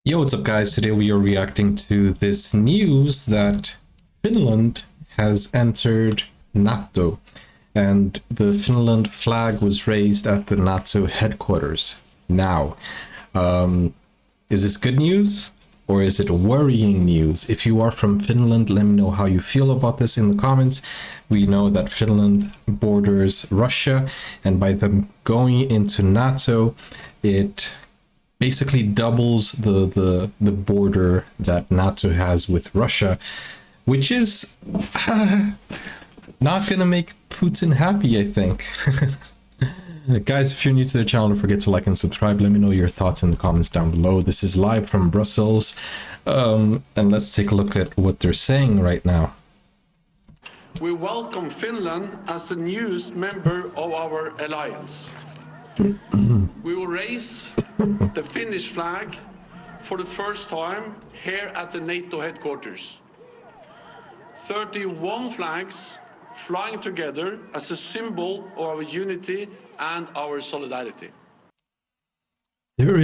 Yo, what's up guys? Today we are reacting to this news that Finland has entered NATO and the Finland flag was raised at the NATO headquarters. Now, is this good news or is it worrying news? If you are from Finland, let me know how you feel about this in the comments. We know that Finland borders Russia, and by them going into NATO, it basically doubles the border that NATO has with Russia, which is not gonna make Putin happy, I think. Guys, if you're new to the channel, don't forget to like and subscribe. Let me know your thoughts in the comments down below. This is live from Brussels, and let's take a look at what they're saying right now. We welcome Finland as the newest member of our alliance. We will raise the Finnish flag for the first time here at the NATO headquarters. 31 flags flying together as a symbol of our unity and our solidarity. There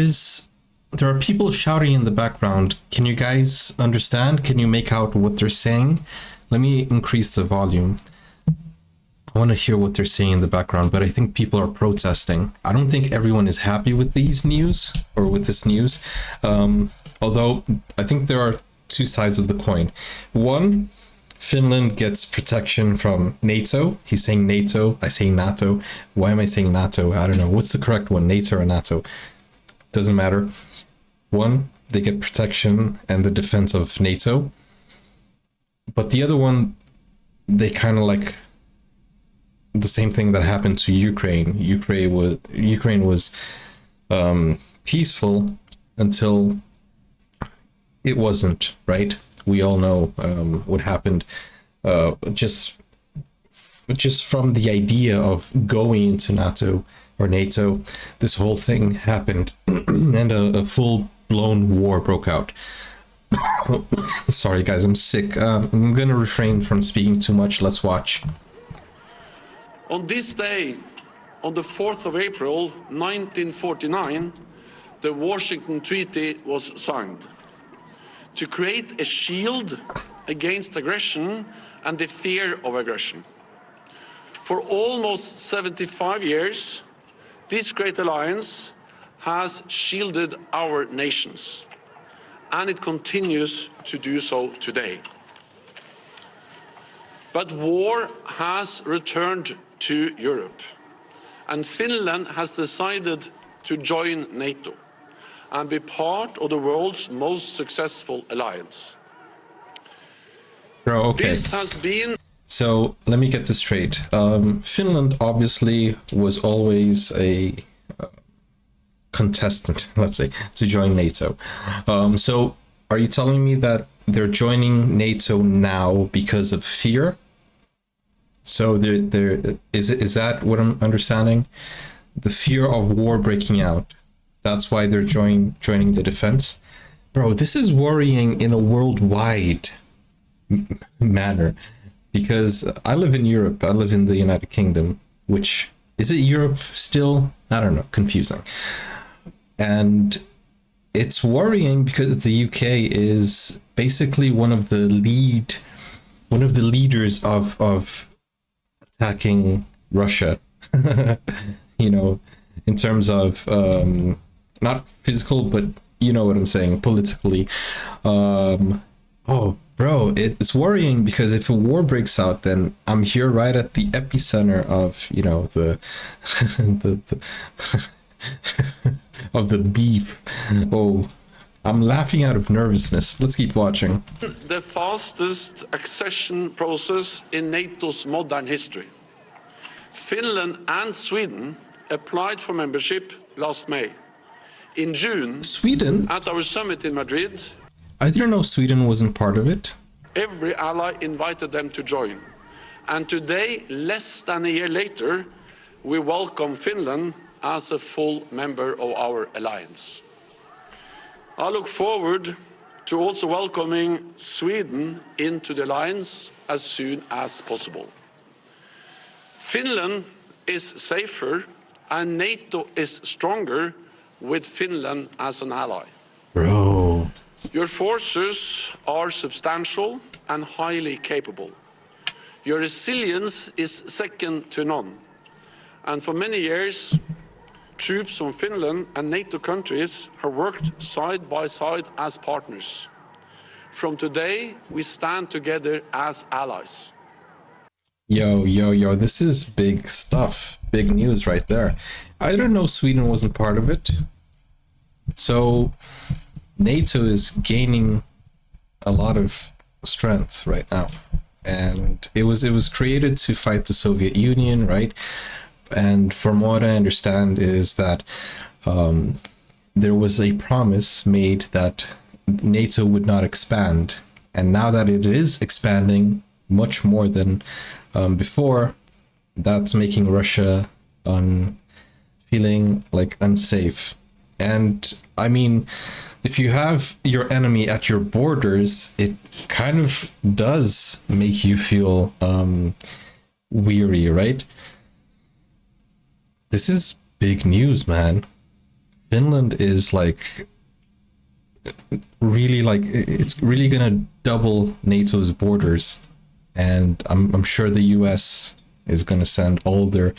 are people shouting in the background. Can you guys understand? Can you make out what they're saying? Let me increase the volume. I want to hear what they're saying in the background, but I think people are protesting. I don't think everyone is happy with these news or with this news. Although I think there are two sides of the coin. One, Finland gets protection from NATO. He's saying NATO. I say NATO. Why am I saying NATO? I don't know. What's the correct one? NATO or NATO? Doesn't matter. One, they get protection and the defense of NATO. But the other one, they kind of like the same thing that happened to Ukraine. Ukraine was peaceful until it wasn't, right? We all know what happened. Just from the idea of going into NATO, this whole thing happened, and a full-blown war broke out. Sorry guys, I'm sick. I'm gonna refrain from speaking too much. Let's watch. On this day, on the 4th of April, 1949, the Washington Treaty was signed to create a shield against aggression and the fear of aggression. For almost 75 years, this great alliance has shielded our nations, and it continues to do so today. But war has returned to Europe, and Finland has decided to join NATO and be part of the world's most successful alliance. Bro, okay. This has been... So let me get this straight. Finland obviously was always a contestant, let's say, to join NATO. So are you telling me that they're joining NATO now because of fear? So is that what I'm understanding? The fear of war breaking out. That's why they're joining the defense. Bro, this is worrying in a worldwide manner, because I live in Europe. I live in the United Kingdom, which is it Europe still? I don't know, confusing. And it's worrying because the UK is basically one of the leaders of attacking Russia, you know, in terms of not physical, but you know what I'm saying, politically. Oh bro, it's worrying, because if a war breaks out, then I'm here right at the epicenter of, you know, the of the beef. Oh, I'm laughing out of nervousness. Let's keep watching. The fastest accession process in NATO's modern history. Finland and Sweden applied for membership last May. In June, Sweden? at our summit in Madrid, I didn't know Sweden wasn't part of it. every ally invited them to join. And today, less than a year later, we welcome Finland as a full member of our alliance. I look forward to also welcoming Sweden into the alliance as soon as possible. Finland is safer and NATO is stronger with Finland as an ally. Bro, Your forces are substantial and highly capable. Your resilience is second to none. And for many years, troops from Finland and NATO countries have worked side by side as partners. From today, we stand together as allies. Yo, this is big stuff. Big news right there. I didn't know Sweden wasn't part of it. So NATO is gaining a lot of strength right now. And it was created to fight the Soviet Union, right? And from what I understand is that there was a promise made that NATO would not expand. And now that it is expanding much more than before, that's making Russia feeling like unsafe. And I mean, if you have your enemy at your borders, it kind of does make you feel weary, right? This is big news, man. Finland is like really like it's really gonna double NATO's borders, and I'm sure the US is gonna send all their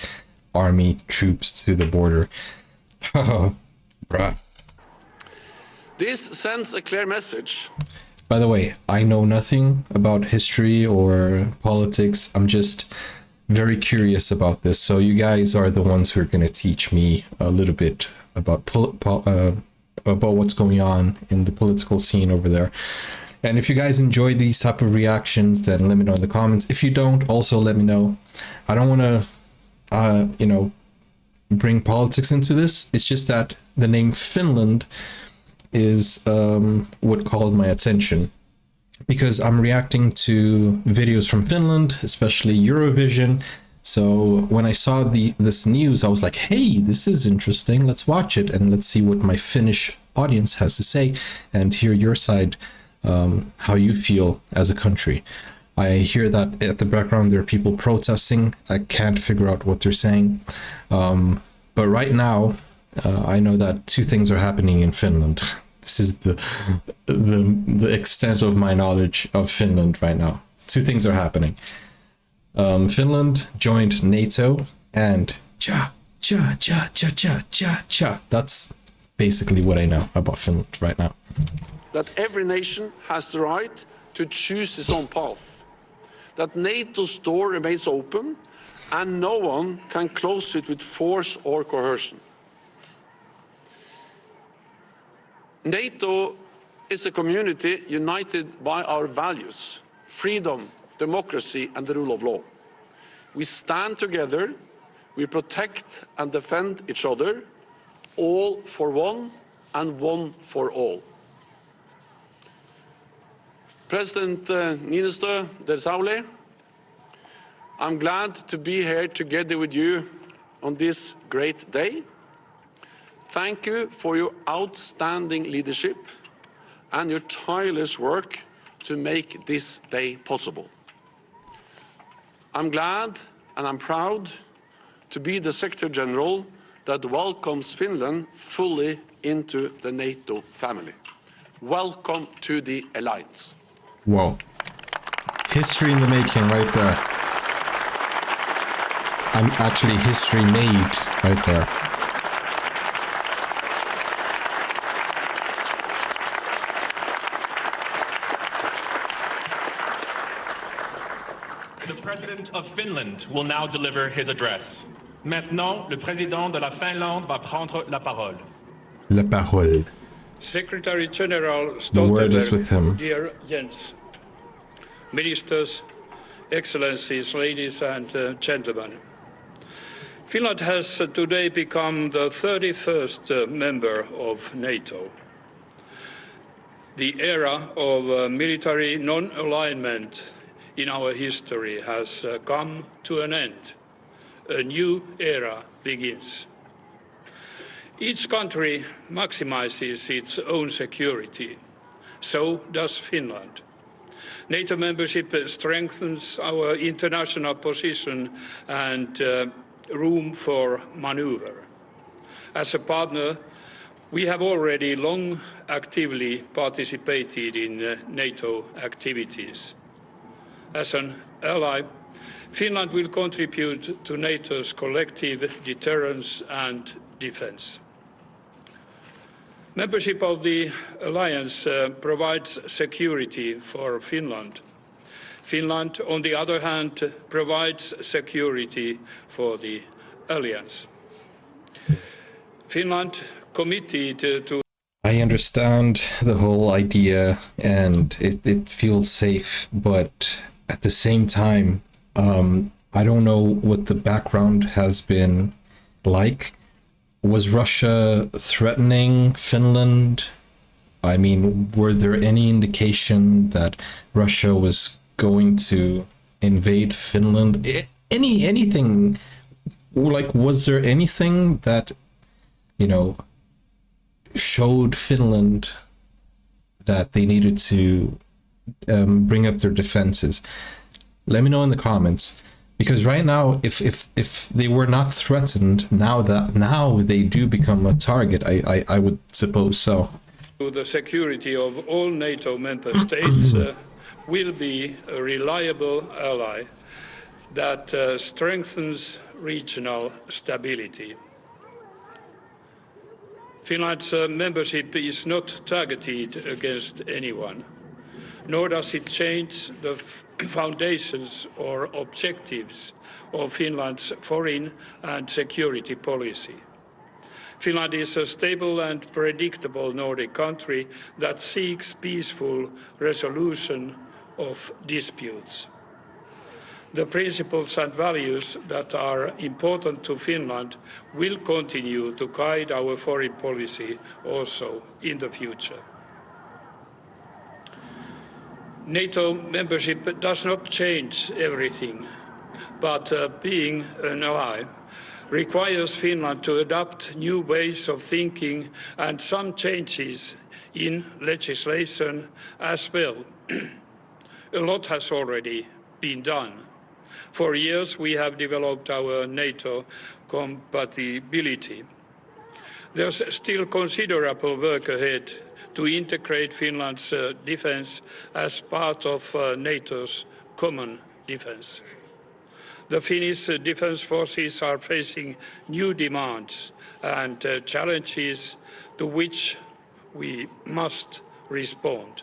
army troops to the border. Bruh. This sends a clear message. By the way, I know nothing about history or politics. I'm just very curious about this. So you guys are the ones who are going to teach me a little bit about what's going on in the political scene over there. And if you guys enjoy these type of reactions, then let me know in the comments. If you don't, also let me know. I don't want to, bring politics into this. It's just that the name Finland is what called my attention, because I'm reacting to videos from Finland, especially Eurovision. So when I saw this news, I was like, hey, this is interesting. Let's watch it and let's see what my Finnish audience has to say and hear your side, how you feel as a country. I hear that at the background there are people protesting. I can't figure out what they're saying. But right now, I know that two things are happening in Finland. This is the extent of my knowledge of Finland right now. Two things are happening. Finland joined NATO, and cha. That's basically what I know about Finland right now. That every nation has the right to choose its own path. That NATO's door remains open and no one can close it with force or coercion. NATO is a community united by our values: freedom, democracy, and the rule of law. We stand together, we protect and defend each other, all for one and one for all. President Minister Dersaule, I'm glad to be here together with you on this great day. Thank you for your outstanding leadership and your tireless work to make this day possible. I'm glad and I'm proud to be the Secretary General that welcomes Finland fully into the NATO family. Welcome to the alliance. Whoa. History in the making right there. I'm actually history made right there. The President of Finland will now deliver his address. Maintenant, le président de la Finlande va prendre la parole. La parole. Secretary General The word is with him. dear Jens, ministers, excellencies, ladies and gentlemen. Finland has today become the 31st member of NATO. The era of military non-alignment in our history has come to an end. A new era begins. Each country maximizes its own security. So does Finland. NATO membership strengthens our international position and room for maneuver. As a partner, We have already long actively participated in NATO activities. As an ally, Finland will contribute to NATO's collective deterrence and defense. Membership of the alliance provides security for Finland. Finland, on the other hand, provides security for the alliance. Finland committed to... I understand the whole idea and it feels safe, but at the same time, I don't know what the background has been like. Was Russia threatening Finland? I mean, were there any indication that Russia was going to invade Finland? Anything, like, was there anything that, you know, showed Finland that they needed to bring up their defenses? Let me know in the comments, because right now, if they were not threatened, now they do become a target. I would suppose so. The security of all NATO member states will be a reliable ally that strengthens regional stability. Finland's membership is not targeted against anyone, nor does it change the foundations or objectives of Finland's foreign and security policy. Finland is a stable and predictable Nordic country that seeks peaceful resolution of disputes. The principles and values that are important to Finland will continue to guide our foreign policy also in the future. NATO membership does not change everything, but being an ally requires Finland to adopt new ways of thinking and some changes in legislation as well. A lot has already been done. For years, we have developed our NATO compatibility. There's still considerable work ahead to integrate Finland's defense as part of NATO's common defense. The Finnish defense forces are facing new demands and challenges to which we must respond.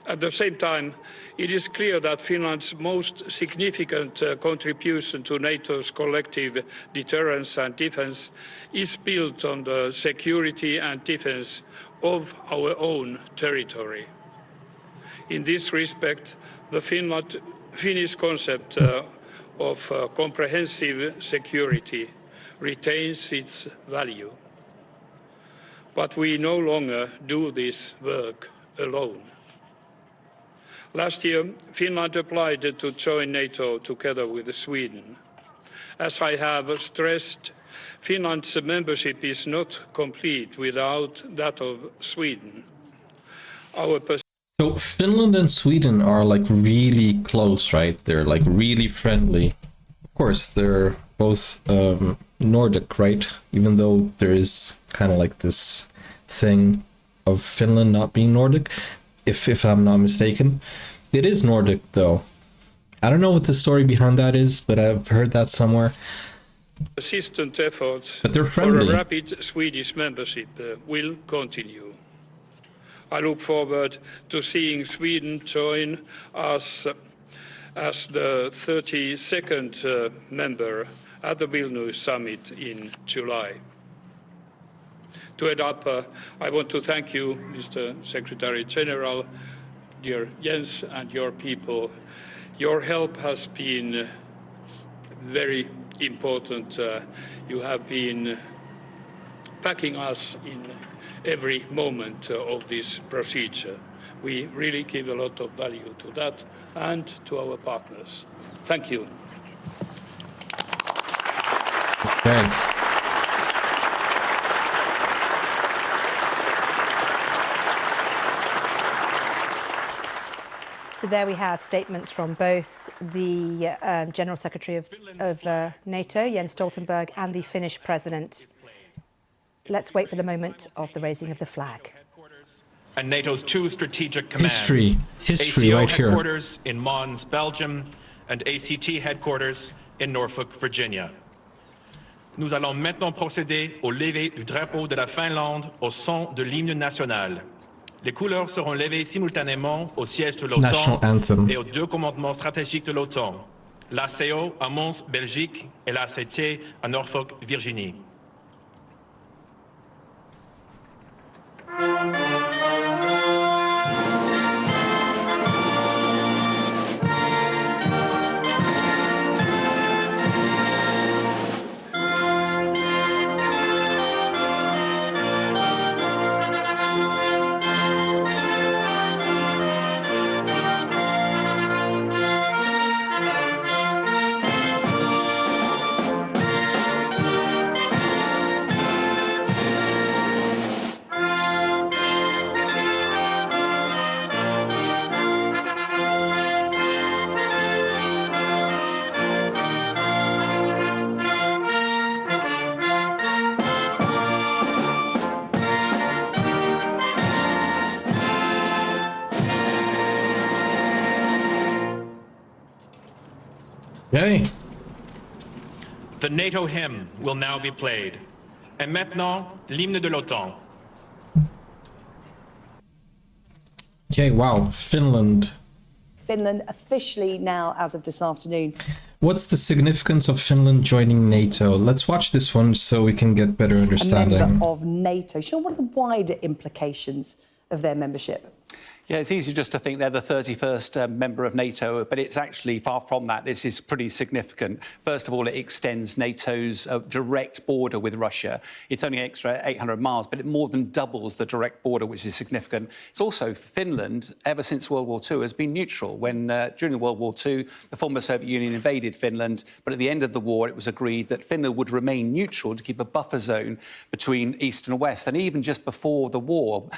At the same time, it is clear that Finland's most significant contribution to NATO's collective deterrence and defense is built on the security and defense of our own territory. In this respect, the Finnish concept of comprehensive security retains its value. But we no longer do this work alone. Last year, Finland applied to join NATO together with Sweden. As I have stressed, Finland's membership is not complete without that of Sweden. So Finland and Sweden are like really close, right? They're like really friendly. Of course, they're both Nordic, right? Even though there is kind of like this thing of Finland not being Nordic, if I'm not mistaken. It is Nordic, though. I don't know what the story behind that is, but I've heard that somewhere. Persistent efforts but they're friendly. for a rapid Swedish membership will continue. I look forward to seeing Sweden join us as the 32nd member at the Vilnius summit in July. To add up, I want to thank you, Mr. Secretary General, dear Jens, and your people. Your help has been very important. You have been backing us in every moment of this procedure. We really give a lot of value to that and to our partners. Thank you. Thanks. So there we have statements from both the General Secretary of NATO, Jens Stoltenberg, and the Finnish President. let's wait for the moment of the raising of the flag. And NATO's 2 strategic commands. History ACO right here. headquarters in Mons, Belgium, and ACT headquarters in Norfolk, Virginia. Nous allons maintenant procéder au lever du drapeau de la Finlande au son de l'hymne national. Les couleurs seront levées simultanément au siège de National l'OTAN anthem. et aux 2 commandements stratégiques de l'OTAN, l'ACO à Mons, Belgique, et l'ACT à Norfolk, Virginie. Yay. The NATO hymn will now be played. Et maintenant, l'hymne de l'OTAN. Okay, wow, Finland. Finland officially now, as of this afternoon. What's the significance of Finland joining NATO? Let's watch this one so we can get better A understanding. member of NATO. Sean, what are the wider implications of their membership? Yeah, it's easy just to think they're the 31st member of NATO, but it's actually far from that. This is pretty significant. First of all, it extends NATO's direct border with Russia. It's only extra 800 miles, but it more than doubles the direct border, which is significant. It's also Finland, ever since World War II, has been neutral. When during World War II, the former Soviet Union invaded Finland, but at the end of the war, it was agreed that Finland would remain neutral to keep a buffer zone between East and West. And even just before the war,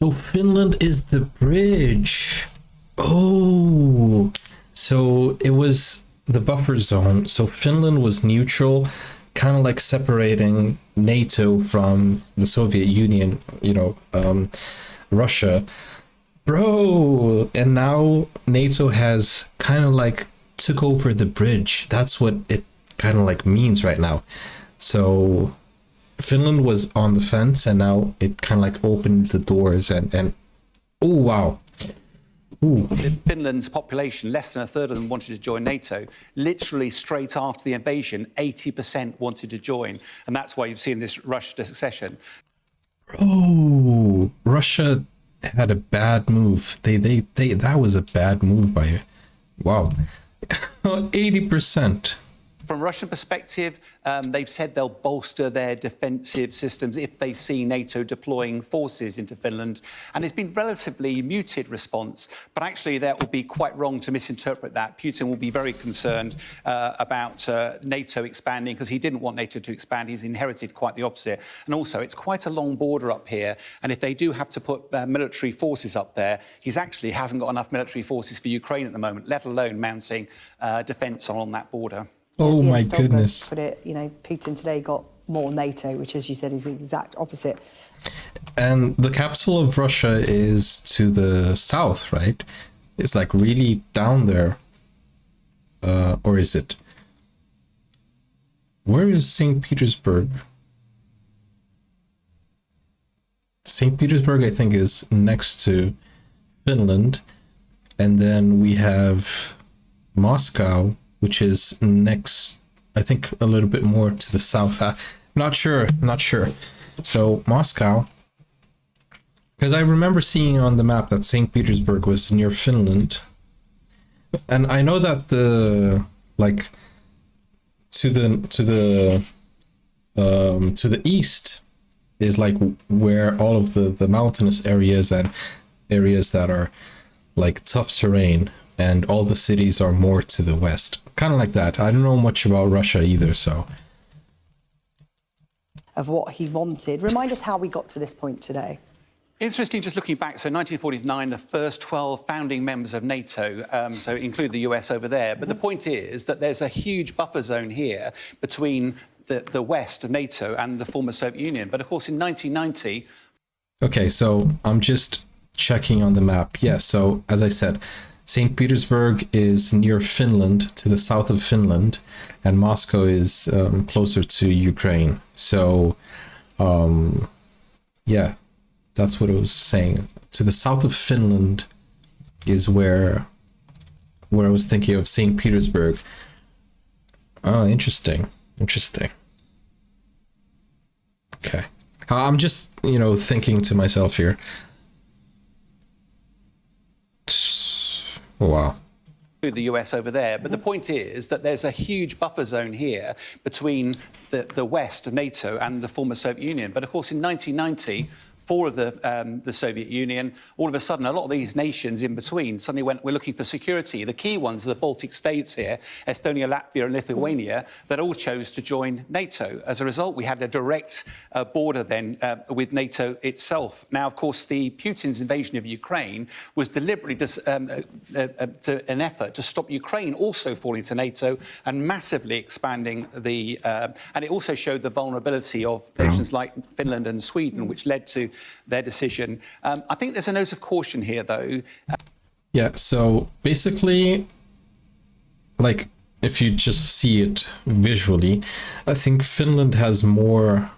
So Finland is the bridge. Oh, so it was the buffer zone. So Finland was neutral, kind of like separating NATO from the Soviet Union, Russia. Bro, and now NATO has kind of like took over the bridge. That's what it kind of like means right now. So Finland was on the fence, and now it kind of like opened the doors and oh wow. Ooh. Finland's population, less than a third of them wanted to join NATO. Literally straight after the invasion, 80% wanted to join, and that's why you've seen this rush to succession. Oh, Russia had a bad move. They that was a bad move by, wow, 80%. From a Russian perspective, they've said they'll bolster their defensive systems if they see NATO deploying forces into Finland. And it's been relatively muted response. But actually, that would be quite wrong to misinterpret that. Putin will be very concerned about NATO expanding because he didn't want NATO to expand. He's inherited quite the opposite. And also, it's quite a long border up here. And if they do have to put military forces up there, he actually hasn't got enough military forces for Ukraine at the moment, let alone mounting defence on that border. Oh my goodness. Put it, Putin today got more NATO, which, as you said, is the exact opposite. And the capital of Russia is to the south, right? It's like really down there. Or is it? Where is St. Petersburg? St. Petersburg, I think, is next to Finland. And then we have Moscow, which is next, I think, a little bit more to the south. Not sure. So Moscow, because I remember seeing on the map that St. Petersburg was near Finland, and I know that the to the east is like where all of the mountainous areas and areas that are like tough terrain, and all the cities are more to the west. Kind of like that. I don't know much about Russia either, so. Of what he wanted. Remind us how we got to this point today. Interesting, just looking back, so 1949, the first 12 founding members of NATO, so include the US over there. But the point is that there's a huge buffer zone here between the West of NATO and the former Soviet Union. But of course, in 1990. Okay, so I'm just checking on the map. Yeah, so as I said, St. Petersburg is near Finland, to the south of Finland, and Moscow is closer to Ukraine. So, yeah, that's what I was saying. To the south of Finland is where I was thinking of St. Petersburg. Oh, interesting. Okay. I'm just, thinking to myself here. Wow. The US over there. But the point is that there's a huge buffer zone here between the West of NATO and the former Soviet Union. But of course, in 1990, four of the Soviet Union, all of a sudden, a lot of these nations in between suddenly went, we're looking for security. The key ones are the Baltic states here, Estonia, Latvia and Lithuania, that all chose to join NATO. As a result, we had a direct border then with NATO itself. Now, of course, Putin's invasion of Ukraine was deliberately an effort to stop Ukraine also falling to NATO and massively expanding and it also showed the vulnerability of nations like Finland and Sweden, which led to their decision. I think there's a note of caution here, though. Yeah, so basically, like, if you just see it visually, I think Finland has more,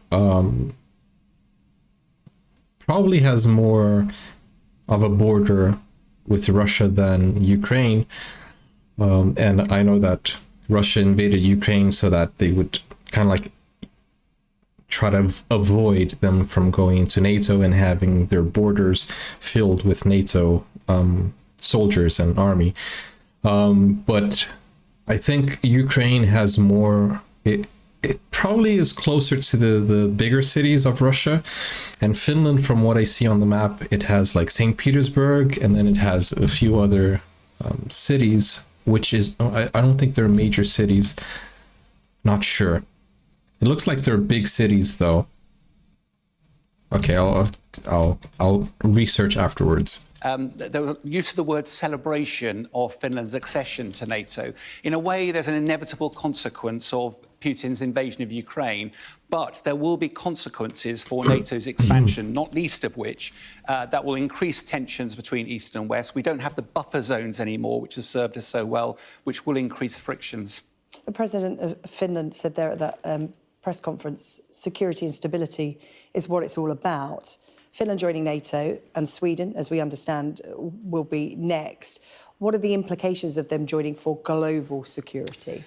probably has more of a border with Russia than Ukraine. And I know that Russia invaded Ukraine so that they would kind of like try to avoid them from going into NATO and having their borders filled with NATO soldiers and army. But I think Ukraine has more, it probably is closer to the bigger cities of Russia. And Finland, from what I see on the map, it has like St. Petersburg, and then it has a few other cities, which is, I don't think they're major cities, not sure. It looks like they're big cities, though. Okay, I'll research afterwards. The use of the word celebration of Finland's accession to NATO. In a way, there's an inevitable consequence of Putin's invasion of Ukraine, but there will be consequences for NATO's expansion, not least of which that will increase tensions between East and West. We don't have the buffer zones anymore, which have served us so well, which will increase frictions. The President of Finland said there at that press conference, security and stability is what it's all about. Finland joining NATO and Sweden, as we understand, will be next. What are the implications of them joining for global security?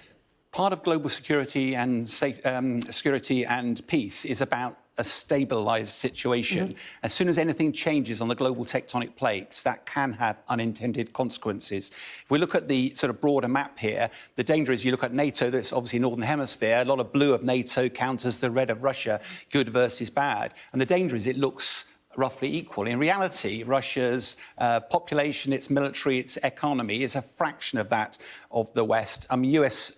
Part of global security and security and peace is about a stabilised situation. As soon as anything changes on the global tectonic plates, that can have unintended consequences. If we look at the sort of broader map here, the danger is you look at NATO, that's obviously Northern Hemisphere, a lot of blue of NATO counters the red of Russia, good versus bad. And the danger is it looks roughly equal. In reality, Russia's population, its military, its economy is a fraction of that of the West. US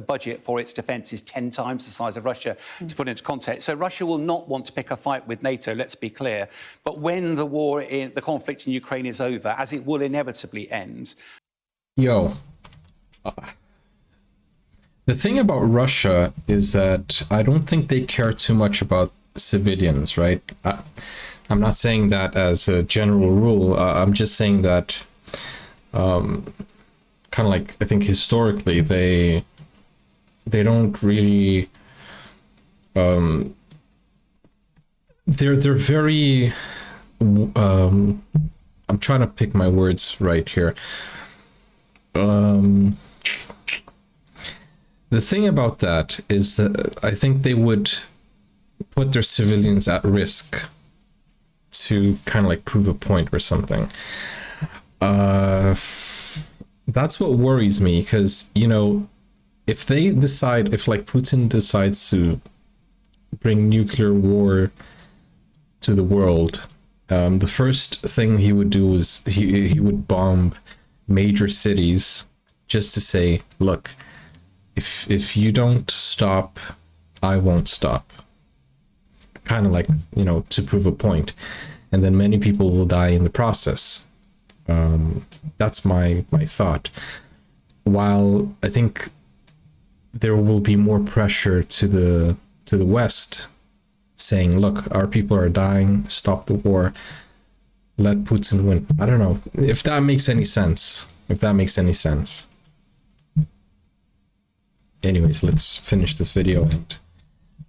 budget for its defence is 10 times the size of Russia, to put into context. So Russia will not want to pick a fight with NATO, let's be clear. But when the conflict in Ukraine is over, as it will inevitably end. The thing about Russia is that I don't think they care too much about civilians, right? I'm not saying that as a general rule. I'm just saying that kind of like, I think historically they don't really they're very I'm trying to pick my words right here. The thing about that is that I think they would put their civilians at risk to kind of like prove a point or something. That's what worries me, because, if like Putin decides to bring nuclear war to the world, the first thing he would do is he would bomb major cities just to say, look, if you don't stop, I won't stop. Kind of like, to prove a point. And then many people will die in the process. That's my thought. While I think there will be more pressure to the West, saying, look, our people are dying, stop the war, let Putin win. I don't know if that makes any sense. Anyways, let's finish this video, and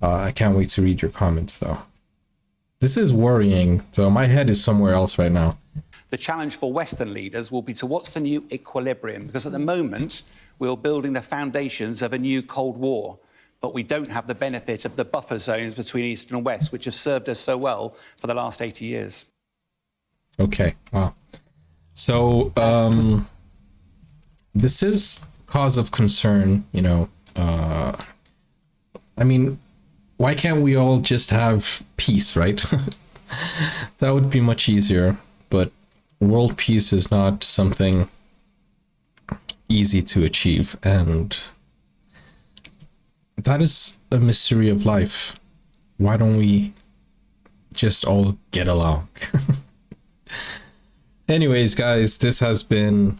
I can't wait to read your comments though. This is worrying, so my head is somewhere else right now. The challenge for Western leaders will be to what's the new equilibrium, because at the moment we're building the foundations of a new Cold War, but we don't have the benefit of the buffer zones between East and West, which have served us so well for the last 80 years. Okay, wow. So this is cause of concern, you know. I mean, why can't we all just have peace, right? That would be much easier, but world peace is not something easy to achieve, and that is a mystery of life. Why don't we just all get along? Anyways, guys, this has been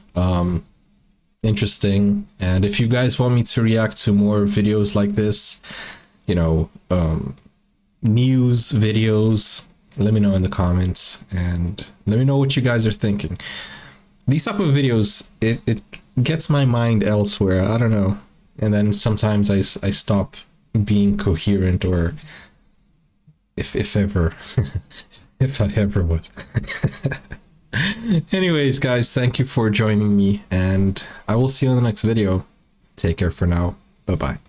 interesting, and if you guys want me to react to more videos like this, you know, news videos, let me know in the comments, and let me know what you guys are thinking. These type of videos, it gets my mind elsewhere, I don't know, and then sometimes I stop being coherent, or if ever if I ever was. Anyways, guys, thank you for joining me, and I will see you in the next video. Take care for now. Bye bye.